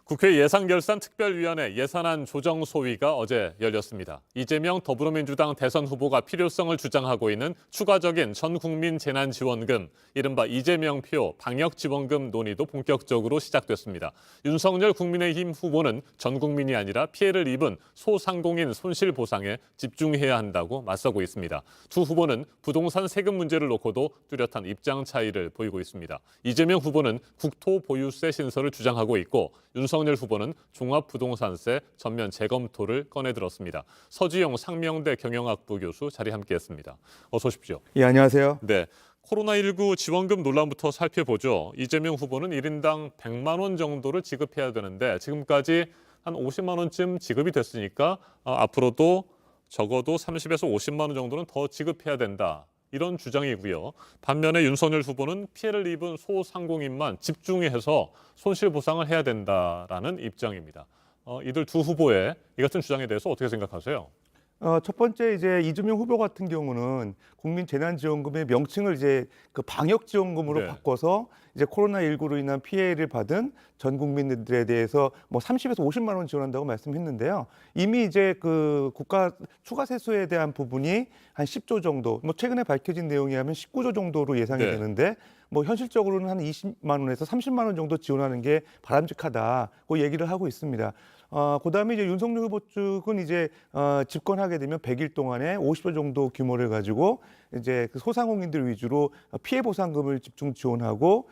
국회 예산결산특별위원회 예산안 조정 소위가 어제 열렸습니다. 이재명 더불어민주당 대선 후보가 필요성을 주장하고 있는 추가적인 전국민 재난지원금, 이른바 이재명표 방역지원금 논의도 본격적으로 시작됐습니다. 윤석열 국민의힘 후보는 전 국민이 아니라 피해를 입은 소상공인 손실 보상에 집중해야 한다고 맞서고 있습니다. 두 후보는 부동산 세금 문제를 놓고도 뚜렷한 입장 차이를 보이고 있습니다. 이재명 후보는 국토보유세 신설을 주장하고 있고, 윤석열 후보는 종합부동산세 전면 재검토를 꺼내들었습니다. 서지용 상명대 경영학부 교수 자리 함께했습니다. 어서 오십시오. 예, 안녕하세요. 네, 코로나19 지원금 논란부터 살펴보죠. 이재명 후보는 1인당 100만 원 정도를 지급해야 되는데 지금까지 한 50만 원쯤 지급이 됐으니까 앞으로도 적어도 30에서 50만 원 정도는 더 지급해야 된다. 이런 주장이고요. 반면에 윤석열 후보는 피해를 입은 소상공인만 집중해서 손실보상을 해야 된다라는 입장입니다. 이들 두 후보의 이 같은 주장에 대해서 어떻게 생각하세요? 첫 번째 이제 이재명 후보 같은 경우는 국민재난지원금의 명칭을 이제 그 방역지원금으로 네. 바꿔서 이제 코로나19로 인한 피해를 받은 전 국민들에 대해서 뭐 30에서 50만 원 지원한다고 말씀했는데요. 이미 이제 그 국가 추가 세수에 대한 부분이 한 10조 정도, 뭐 최근에 밝혀진 내용에 하면 19조 정도로 예상이 네. 되는데, 뭐 현실적으로는 한 20만 원에서 30만 원 정도 지원하는 게 바람직하다, 그 얘기를 하고 있습니다. 그다음에 이제 윤석열 후보 측은 이제 집권하게 되면 100일 동안에 50조 정도 규모를 가지고 이제 그 소상공인들 위주로 피해 보상금을 집중 지원하고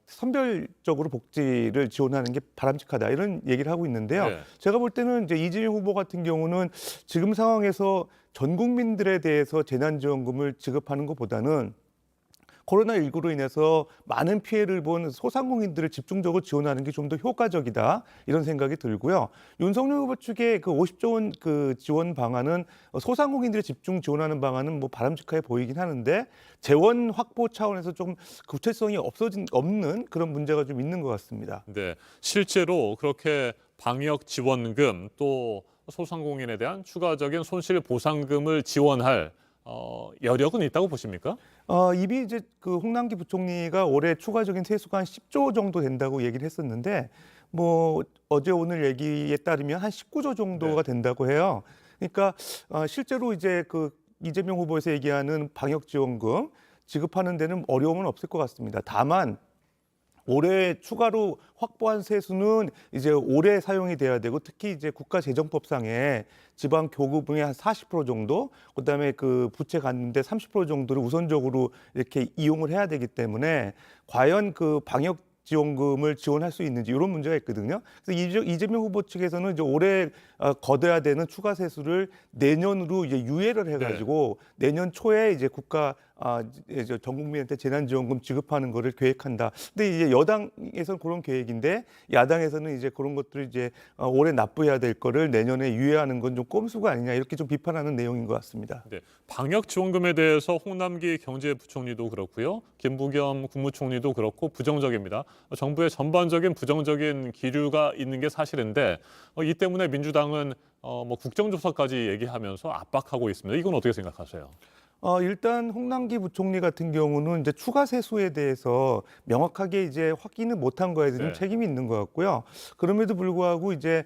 선별적으로 복지를 지원하는 게 바람직하다, 이런 얘기를 하고 있는데요. 네. 제가 볼 때는 이제 이재명 후보 같은 경우는 지금 상황에서 전 국민들에 대해서 재난지원금을 지급하는 것보다는 코로나19로 인해서 많은 피해를 본 소상공인들을 집중적으로 지원하는 게 좀 더 효과적이다, 이런 생각이 들고요. 윤석열 후보 측의 그 50조 원 그 지원 방안은 소상공인들을 집중 지원하는 방안은 뭐 바람직해 보이긴 하는데, 재원 확보 차원에서 좀 구체성이 없는 그런 문제가 좀 있는 것 같습니다. 네, 실제로 그렇게 방역 지원금 또 소상공인에 대한 추가적인 손실 보상금을 지원할 여력은 있다고 보십니까? 이미 이제 그 홍남기 부총리가 올해 추가적인 세수가 한 10조 정도 된다고 얘기를 했었는데, 뭐 어제 오늘 얘기에 따르면 한 19조 정도가 된다고 해요. 그러니까 실제로 이제 그 이재명 후보에서 얘기하는 방역 지원금 지급하는 데는 어려움은 없을 것 같습니다. 다만 올해 추가로 확보한 세수는 이제 올해 사용이 돼야 되고, 특히 이제 국가재정법상에 지방 교부분의 한 40% 정도, 그다음에 그 부채 갔는데 30% 정도를 우선적으로 이렇게 이용을 해야 되기 때문에 과연 그 방역 지원금을 지원할 수 있는지, 이런 문제가 있거든요. 그래서 이재명 후보 측에서는 이제 올해 걷어야 되는 추가 세수를 내년으로 이제 유예를 해가지고 내년 초에 이제 이제 전 국민한테 재난지원금 지급하는 거를 계획한다. 근데 이제 여당에서는 그런 계획인데, 야당에서는 이제 그런 것들을 이제 올해 납부해야 될 거를 내년에 유예하는 건 좀 꼼수가 아니냐, 이렇게 좀 비판하는 내용인 것 같습니다. 네, 방역 지원금에 대해서 홍남기 경제부총리도 그렇고요, 김부겸 국무총리도 그렇고 부정적입니다. 정부의 전반적인 부정적인 기류가 있는 게 사실인데, 이 때문에 민주당은 뭐 국정조사까지 얘기하면서 압박하고 있습니다. 이건 어떻게 생각하세요? 일단 홍남기 부총리 같은 경우는 이제 추가 세수에 대해서 명확하게 이제 확인을 못한 거에 대한 네. 책임이 있는 것 같고요. 그럼에도 불구하고 이제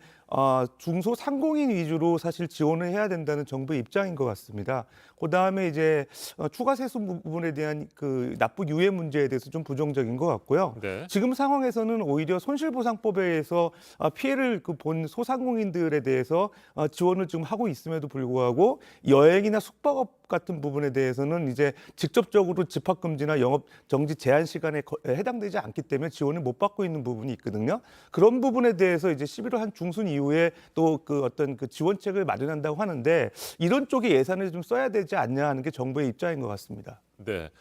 중소상공인 위주로 사실 지원을 해야 된다는 정부의 입장인 것 같습니다. 그다음에 이제 추가 세수 부분에 대한 그 납부 유예 문제에 대해서 좀 부정적인 것 같고요. 네. 지금 상황에서는 오히려 손실보상법에 의해서 피해를 본 소상공인들에 대해서 지원을 지금 하고 있음에도 불구하고, 여행이나 숙박업 같은 부분에 대해서는 이제 직접적으로 집합금지나 영업 정지 제한 시간에 해당되지 않기 때문에 지원을 못 받고 있는 부분이 있거든요. 그런 부분에 대해서 이제 11월 한 중순 이후에 또 그 어떤 그 지원책을 마련한다고 하는데, 이런 쪽에 예산을 좀 써야 되지 않냐 하는 게 정부의 입장인 것 같습니다. 네.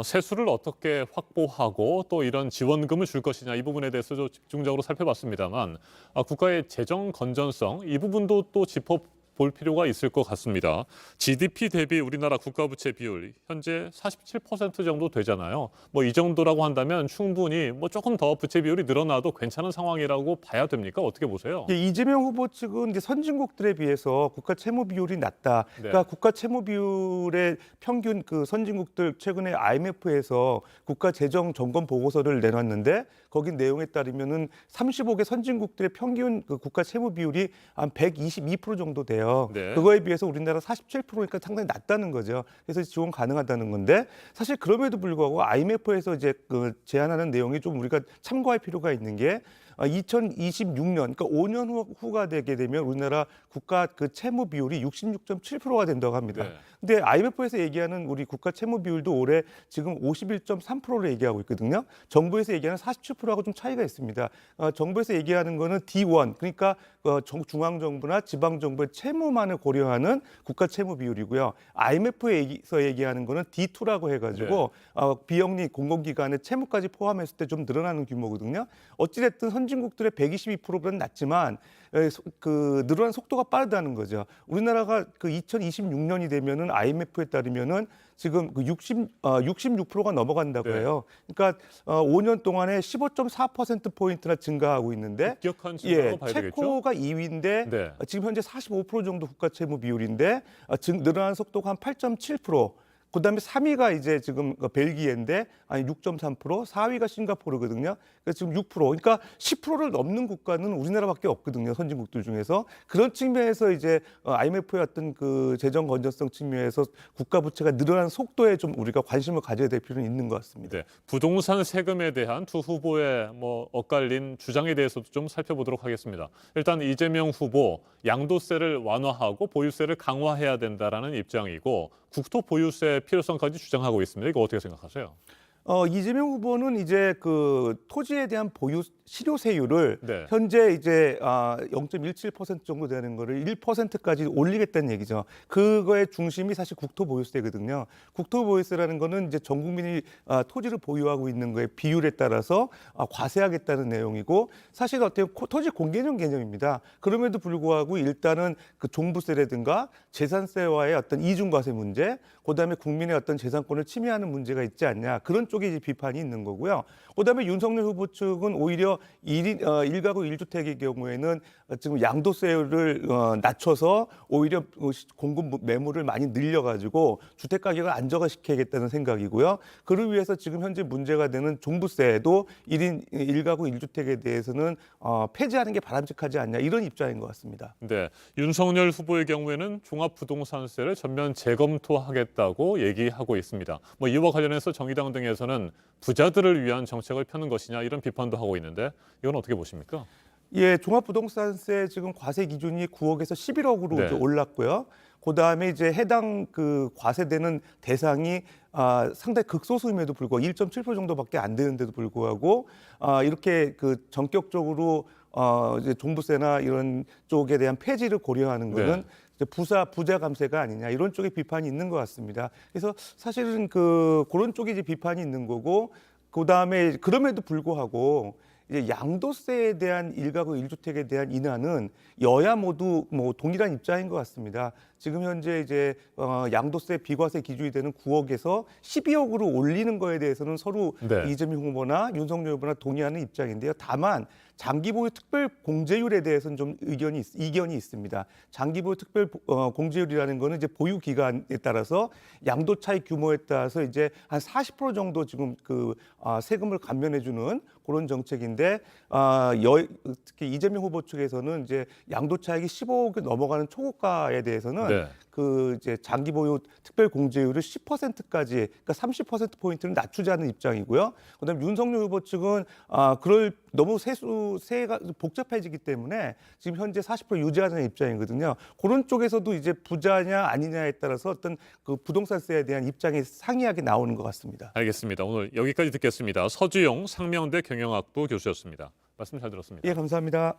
세수를 어떻게 확보하고 또 이런 지원금을 줄 것이냐, 이 부분에 대해서도 집중적으로 살펴봤습니다만, 국가의 재정 건전성, 이 부분도 또 짚어볼 필요가 있을 것 같습니다. GDP 대비 우리나라 국가부채 비율 현재 47% 정도 되잖아요. 뭐 이 정도라고 한다면 충분히 뭐 조금 더 부채 비율이 늘어나도 괜찮은 상황이라고 봐야 됩니까? 어떻게 보세요? 이재명 후보 측은 이제 선진국들에 비해서 국가 채무 비율이 낮다. 그러니까 국가 채무 비율의 평균 그 선진국들, 최근에 IMF에서 국가 재정 점검 보고서를 내놨는데, 거기 내용에 따르면은 35개 선진국들의 평균 그 국가 채무 비율이 한 122% 정도 돼요. 네. 그거에 비해서 우리나라 47%니까 상당히 낮다는 거죠. 그래서 지원 가능하다는 건데 사실 그럼에도 불구하고 IMF에서 이제 그 제안하는 내용이 좀 우리가 참고할 필요가 있는 게 2026년, 그러니까 5년 후가 되게 되면 우리나라 국가 그 채무 비율이 66.7%가 된다고 합니다. 네. 근데 IMF에서 얘기하는 우리 국가 채무 비율도 올해 지금 51.3%를 얘기하고 있거든요. 정부에서 얘기하는 47%하고 좀 차이가 있습니다. 정부에서 얘기하는 거는 D1, 그러니까 중앙 정부나 지방 정부의 채무만을 고려하는 국가 채무 비율이고요. IMF에서 얘기하는 거는 D2라고 해가지고 비영리 공공기관의 채무까지 포함했을 때 좀 늘어나는 규모거든요. 어찌됐든 선진국들의 122%보다는 낮지만 그 늘어난 속도가 빠르다는 거죠. 우리나라가 그 2026년이 되면은 IMF에 따르면은 지금 그 66%가 넘어간다고 네. 해요. 그러니까 5년 동안에 15.4% 포인트나 증가하고 있는데 급격한 증가로 봐야 되겠죠. 체코가 2위인데 네. 지금 현재 45% 정도 국가 채무 비율인데 늘어나는 속도가 한 8.7%. 그다음에 3위가 이제 지금 벨기에인데 아니 6.3%, 4위가 싱가포르거든요. 그래서 지금 6%. 그러니까 10%를 넘는 국가는 우리나라밖에 없거든요. 선진국들 중에서. 그런 측면에서 이제 IMF의 어떤 그 재정 건전성 측면에서 국가 부채가 늘어나는 속도에 좀 우리가 관심을 가져야 될 필요는 있는 것 같습니다. 네. 부동산 세금에 대한 두 후보의 엇갈린 주장에 대해서도 좀 살펴보도록 하겠습니다. 일단 이재명 후보 양도세를 완화하고 보유세를 강화해야 된다라는 입장이고 국토 보유세 필요성까지 주장하고 있습니다. 이거 어떻게 생각하세요? 이재명 후보는 이제 그 토지에 대한 보유 실효세율을 네. 현재 이제 0.17% 정도 되는 거를 1%까지 올리겠다는 얘기죠. 그거의 중심이 사실 국토보유세거든요. 국토보유세라는 거는 이제 전 국민이 토지를 보유하고 있는 거에 비율에 따라서 과세하겠다는 내용이고 사실 어떻게 토지 공개념 개념입니다. 그럼에도 불구하고 일단은 그 종부세라든가 재산세와의 어떤 이중과세 문제, 그다음에 국민의 어떤 재산권을 침해하는 문제가 있지 않냐 그런 쪽에 이제 비판이 있는 거고요. 그다음에 윤석열 후보 측은 오히려 일가구 1주택의 경우에는 지금 양도세율을 낮춰서 오히려 공급 매물을 많이 늘려가지고 주택 가격을 안정화시켜야겠다는 생각이고요. 그를 위해서 지금 현재 문제가 되는 종부세도 1가구 1주택에 대해서는 폐지하는 게 바람직하지 않냐 이런 입장인 것 같습니다. 네. 윤석열 후보의 경우에는 종합부동산세를 전면 재검토하겠다고 얘기하고 있습니다. 이와 관련해서 정의당 등에서는 부자들을 위한 정책을 펴는 것이냐 이런 비판도 하고 있는데 이건 어떻게 보십니까? 예, 종합부동산세 지금 과세 기준이 9억에서 11억으로 네. 이제 올랐고요. 그다음에 이제 해당 그 과세되는 대상이 상당히 극소수임에도 불구하고 1.7% 정도밖에 안 되는데도 불구하고 이렇게 그 전격적으로 이제 종부세나 이런 쪽에 대한 폐지를 고려하는 거는 네. 이제 부자 감세가 아니냐 이런 쪽에 비판이 있는 것 같습니다. 그래서 사실은 그런 쪽에 이제 비판이 있는 거고 그다음에 그럼에도 불구하고 이제 양도세에 대한 1가구 1주택에 대한 인하는 여야 모두 동일한 입장인 것 같습니다. 지금 현재 이제 양도세 비과세 기준이 되는 9억에서 12억으로 올리는 거에 대해서는 서로 네. 이재명 후보나 윤석열 후보나 동의하는 입장인데요. 다만 장기 보유 특별 공제율에 대해서는 좀 이견이 있습니다. 장기 보유 특별 공제율이라는 거는 이제 보유 기간에 따라서 양도 차익 규모에 따라서 이제 한 40% 정도 지금 세금을 감면해 주는 그런 정책인데 특히 이재명 후보 측에서는 이제 양도 차익이 15억이 넘어가는 초고가에 대해서는 네. 이제 장기 보유 특별 공제율을 10%까지 그러니까 30% 포인트를 낮추자는 입장이고요. 그다음에 윤석열 후보 측은 너무 세가 복잡해지기 때문에 지금 현재 40% 유지하자는 입장이거든요. 그런 쪽에서도 이제 부자냐 아니냐에 따라서 어떤 그 부동산세에 대한 입장이 상이하게 나오는 것 같습니다. 알겠습니다. 오늘 여기까지 듣겠습니다. 서주용 상명대 경영학부 교수였습니다. 말씀 잘 들었습니다. 예, 감사합니다.